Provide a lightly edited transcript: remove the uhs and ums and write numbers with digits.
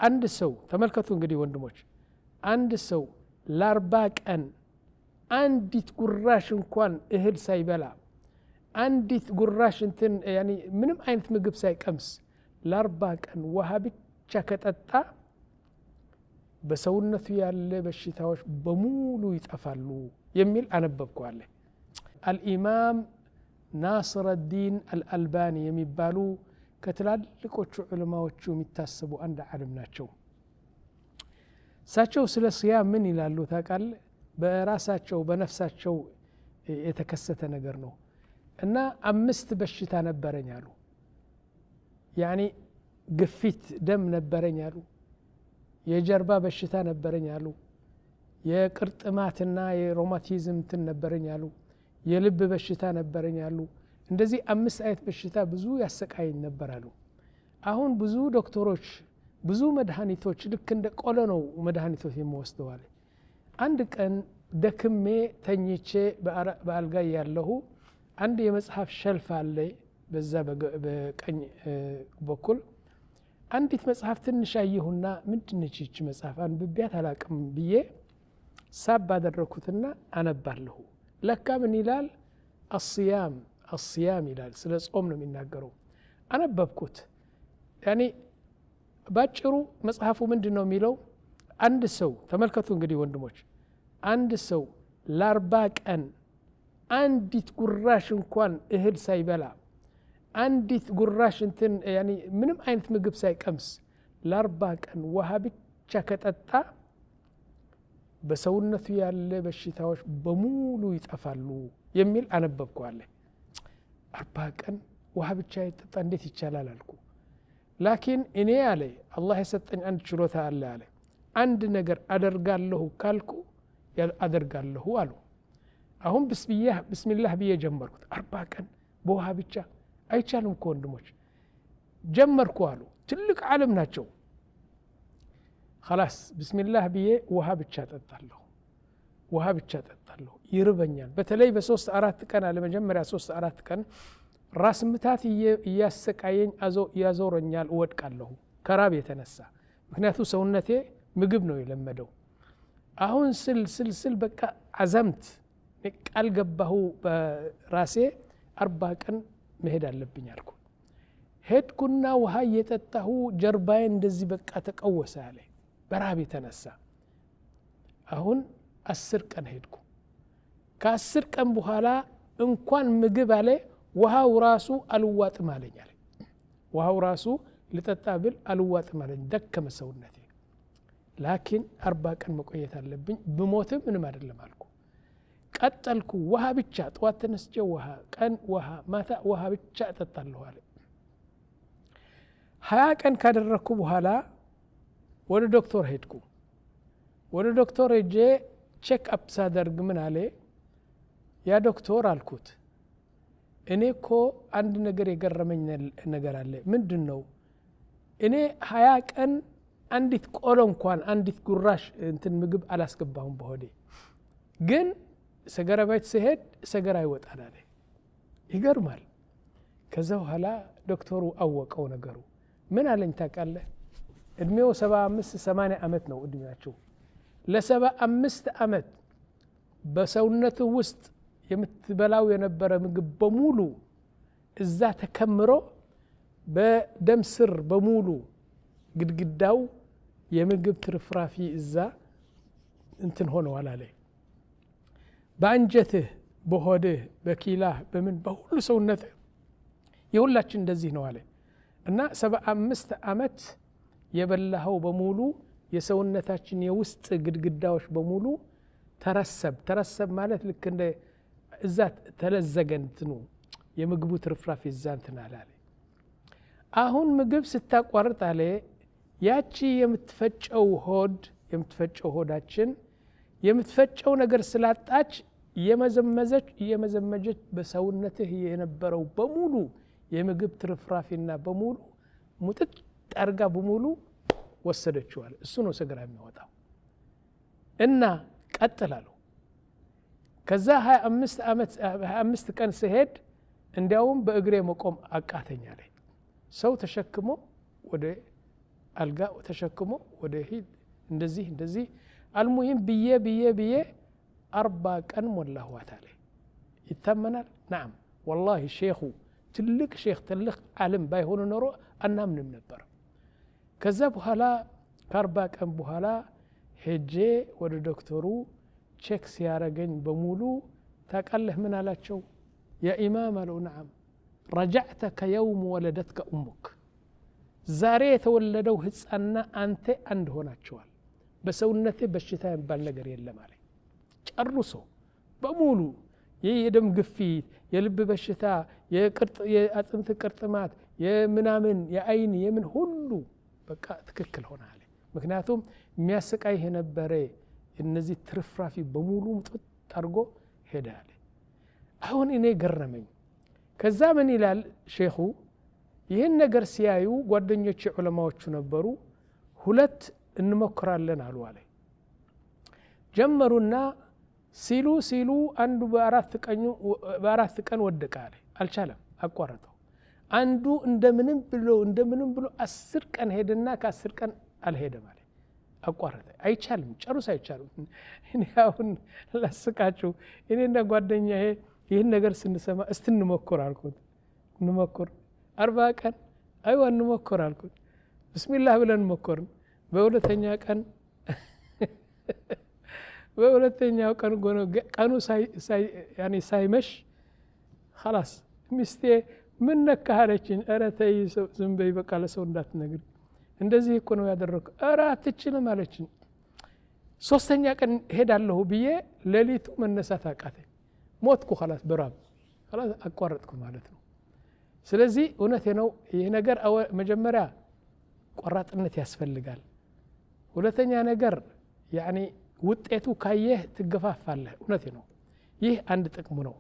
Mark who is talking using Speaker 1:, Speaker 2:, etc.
Speaker 1: አንድ ሰው ተመልከቱ እንግዲህ ወንድሞች አንድ ሰው ለ40 ቀን አንዲት ጉራሽ እንኳን እህል ሳይበላ አንዲት ጉራሽ እንትን ያኒ ምንም አይነት ምግብ ሳይቀምስ ለ40 ቀን ውሃ ብቻ ከጠጣ በሰውነቱ ያለ በሽታዎች በሙሉ ይጠፋሉ የሚል አነበብኳለ አልኢማም ናስር الدين الألباني የሚባሉ ከትላልቆቹ ዑለማዎቹ የሚታሰቡ አንድ ዓለም ናቸው ሳቸው ስለ ሲያም ምን ይላሉ ታቃል በራሳቸው በነፍሳቸው የተከሰተ ነገር ነው እና 5 በሽታ ነበረኝ አሉ ያኒ ግፊት ደም ነበረኝ አሉ የጀርባ በሽታ ነበረኝ አሉ የቅርጥማትና የሮማቲዝም እንትን ነበረኝ አሉ የልብ በሽታ ነበረኝ አሉ እንደዚህ 5 አይነት በሽታ ብዙ ያሰቃየኝ ነበር አሉ አሁን ብዙ ዶክተሮች ብዙ መድኃኒቶች ልክ እንደ ቆሎ ነው መድኃኒቶች የሚወስደው አለ አንድ ቀን ደክሜ ተኝቼ በአልጋ ያለሁ አንድ የመጽሐፍ ሸልፍ አለ በዛ በቀኝ በኩል አንዲት መጽሐፍ ትንሽ አየሁና ምንድነች እቺ መጽሐፍ አንብቤያት አላቅም ብዬ ሳብ አደረኩትና አነባለሁ ለካ ምን ይላል الصيام ይላል ስለ ጾም ነው የሚናገረው አነበብኩት ያኒ ባጭሩ መጽሐፉ ምንድነው የሚለው አንድ ሰው ተመልከቱ እንግዲህ ወንድሞች አንድ ሰው ለ40 ቀን አንዲት ጉራሽ እንኳን እህል ሳይበላ አንዲት ጉራሽ እንትን ያኒ ምንም አይነት ምግብ ሳይቀምስ ለ40 ቀን ውሃ ብቻ ከጠጣ በሰውነቱ ያለ በሽታዎች በሙሉ ይጠፋሉ የሚል አነበብኳለ 40 ቀን ውሃ ብቻ ይጠጣ እንዴት ይቻላል አልኩ ላኪን እኔ አለ አላህ የሰጠኝ አንድ ችሎታ አለ አለ አንድ ነገር አደርጋለሁ ካልኩ አደርጋለሁ አሉ አሁን ቢስሚላህ ብዬ ጀመርኩት 40 ቀን በውሃ ብቻ አይቻልም እኮ ወንድሞች ጀመርኩ አሉ ትልቅ ዓለም ናቸው خلاص ቢስሚላህ ብዬ ውሃ ብቻ ጠጣለሁ ይርበኛል በተለይ በ3-4 ቀን አለ መጀመሪያ 3-4 ቀን ራስ ምታት ያሰቃየኝ ያዞረኛል ወድቃለሁ ከራብ የተነሳ ምክንያቱ ሰውነቴ ምግብ ነው የለመደው አሁን ስል በቃ አዘምት ቃል ገባሁ በራሴ 40 ቀን መሄድ አለብኝ አልኩ ሄድኩና ውሃ እየጠጣሁ ጀርባዬ እንደዚህ በቃ ተቀወሰ አለ በራብ የተነሳ አሁን 10 ቀን ሄድኩ ከ10 ቀን በኋላ እንኳን ምግብ አለ ውሃው ራሱ አልዋጥም አለኝ አለ ውሃው ራሱ ልጠጣ ብል አልዋጥም አለኝ ደከመ ሰውነቴ ላኪን 40 ቀን መቆየት አለብኝ ብሞትም ምንም አይደለም አልኩ ቀጠልኩ ውሃ ብቻ ጧት ተነስቼ ውሃ ቀን ውሃ ማታ ውሃ ብቻ እጠጣለሁ አለ 20 ቀን ካደረኩ በኋላ ወደ ዶክተር ሄድኩ ወደ ዶክተር ሄጄ ቼክ አፕ ሳደርግ ምን አለ ያ ዶክተር አልኩት እኔ እኮ አንድ ነገር የገረመኝ ነገር አለ ምንድነው እኔ 20 ቀን አንዲት ቆሎ እንኳን አንዲት ጉራሽ እንትን ምግብ አላስገባሁም በሆዴ ግን ሰገራ ቤት ሲሄድ ሰገራ ይወጣል አለ ይገርማል ከዛ በኋላ ዶክተሩ አወቀው ነገሩ ምን አለኝ ታውቃለህ እድሜው 75-80 አመት ነው እድሜያቸው ለ75 አመት በሰውነቱ ውስጥ የምትበላው የነበረ ምግብ በሙሉ እዛ ተከምሮ በደም ስር በሙሉ ግድግዳው የምግብ ትርፍራፊ እዛ እንትን ሆነዋል አለ በአንጀትህ በሆድህ በኪላህ በምን በሁሉ ሰውነትህ የሁላችን እንደዚህ ነው አለ እና 75 አመት የበላኸው በሙሉ የሰውነታችን የውስጥ ግድግዳዎች በሙሉ ተረሰብ ማለት ልክ እንደ እዛ ተለዘገንትኑ የምግቡ ትርፍራፊ እዛ እንትን አለ አሁን ምግብ ስታቋርጥ አለ ያቺ የምትፈጨው ሆዳችን የምትፈጨው ነገር ስላጣች የመዘመጀች በሰውነትህ የነበረው በሙሉ የምግብ ትርፍራፊና በሙሉ ሙጥጥ ጠርጋ በሙሉ ወሰደችዋል እሱ ነው ሰገራ የሚወጣው እና ቀጥላሉ ከዛ 25 ቀን ሲሄድ እንዲያውም በእግሬ መቆም አቃተኛለኝ ሰው ተሸክሞ ወደ አልጋ ተሸክሞ ወደ ሂድ እንደዚህ አልሙሂም ብዬ 40 ቀን ሞላኋት አለ ይተመናል نعم والله ሼኹ ትልቅ ሼኽ ትልቅ ዓለም ባይሆኑ ኖሮ አናምንም ነበር ከዛ በኋላ ከ40 ቀን በኋላ ሄጄ ወደ ዶክተሩ ቼክ ሲያረገኝ በሙሉ ታቃለህ ምን አላቸው ያ ኢማም አለው نعم رجعت كيوم ولدتك امك ዛሬ የተወለደው ህፃና አንተ አንድ ሆናችኋል በሰውነቴ በሽታ የሚባል ነገር የለም አለ ጨርሶ በሙሉ የደም ግፊት የልብ በሽታ የአጥንት ቅርጥማት የምናምን የአይን የምን ሁሉ በቃ ትክክል ሆነ አለ ምክንያቱም የሚያሰቃይ የነበረ እነዚህ ትርፍራፊ በሙሉ ጥጥ አድርጎ ሄደ አለ አሁን እኔ ገረመኝ ከዛ ምን ይላል ሼኹ ይህን ነገር ሲያዩ ጓደኞች ዑለማዎቹ ነበሩ ሁለት እንሞክራለን አሉ አለ ጀመሩና ሲሉ አንዱ በአራት ቀን ወደቀ አለ አልቻለም አቋረጠው አንዱ እንደምንም ብሎ 10 ቀን ሄደና ከ10 ቀን አልሄደም አለ አቋረጠ አይቻልም ጨርሶ አይቻልም እኔ አሁን ላስቃችሁ እኔና ጓደኛዬ ይህን ነገር ስንሰማ እንሞክር አልኩት እንሞክር 40 ቀን አይዋ እንሞክር አልኩት ብስሚላህ ብለን ሞከርን በሁለተኛው ቀን ቀኑ ሳይመሽ خلاص ሚስቴ ምን ነካለችኝ ኧረ ተይ ዝም በይ በቃ ለሰው እንዳትነግሪ እንደዚህ እኮ ነው ያደረኩት ኧረ አትችልም አለችኝ ሶስተኛ ቀን ሄዳለሁ ብዬ ሌሊቱ መነሳት አቃተኝ ሞትኩ خلاص በራብ خلاص አቋረጥኩ ማለት ነው ስለዚህ እውነቴ ነው ይሄ ነገር መጀመሪያ ቆራጥነት ያስፈልጋል ሁለተኛ ነገር ውጤቱ ካየህ ትገፋፋለህ እውነቴ ነው ይህ አንድ ጥቅሙ ነው